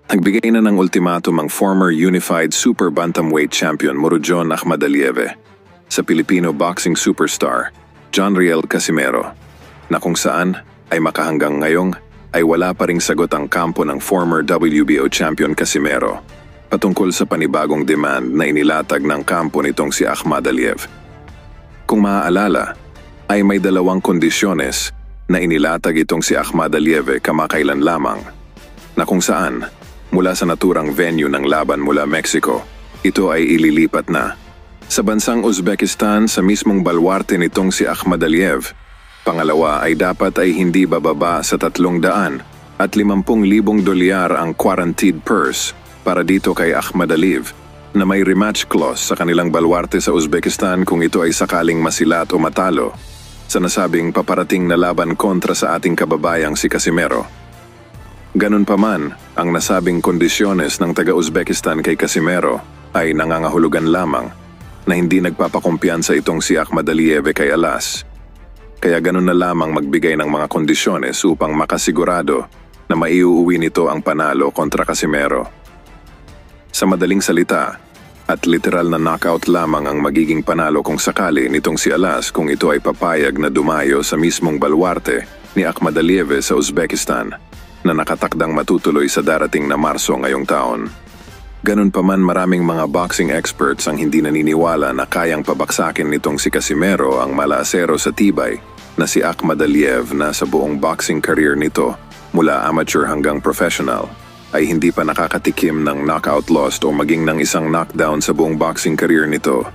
Nagbigay na ng ultimatum ang former Unified Super Bantamweight Champion Murodjon Akhmadaliev sa Filipino boxing superstar John Riel Casimero, na kung saan ay makahanggang ngayong ay wala pa ring sagot ang kampo ng former WBO champion Casimero patungkol sa panibagong demand na inilatag ng kampo nitong si Akhmadaliev. Kung maaalala, ay may dalawang kondisyones na inilatag itong si Akhmadaliev kamakailan lamang, na kung saan mula sa naturang venue ng laban mula Mexico, ito ay ililipat na sa bansang Uzbekistan sa mismong balwarte nitong si Akhmadaliev. Pangalawa ay dapat ay hindi bababa sa 350,000 dolyar ang guaranteed purse para dito kay Akhmadaliev na may rematch clause sa kanilang balwarte sa Uzbekistan kung ito ay sakaling masilat o matalo sa nasabing paparating na laban kontra sa ating kababayang si Casimero. Ganun pa man, ang nasabing kondisyones ng taga-Uzbekistan kay Casimero ay nangangahulugan lamang na hindi nagpapakumpiyansa itong si Akhmadaliev kay Alas. Kaya ganun na lamang magbigay ng mga kondisyones upang makasigurado na maiuuwi nito ang panalo kontra Casimero. Sa madaling salita, at literal na knockout lamang ang magiging panalo kung sakali nitong si Alas kung ito ay papayag na dumayo sa mismong balwarte ni Akhmadaliev sa Uzbekistan na nakatakdang matutuloy sa darating na Marso ngayong taon. Ganun pa man, maraming mga boxing experts ang hindi naniniwala na kayang pabaksakin nitong si Casimero ang malaasero sa tibay na si Akhmadaliev na sa buong boxing career nito mula amateur hanggang professional ay hindi pa nakakatikim ng knockout loss o maging ng isang knockdown sa buong boxing career nito.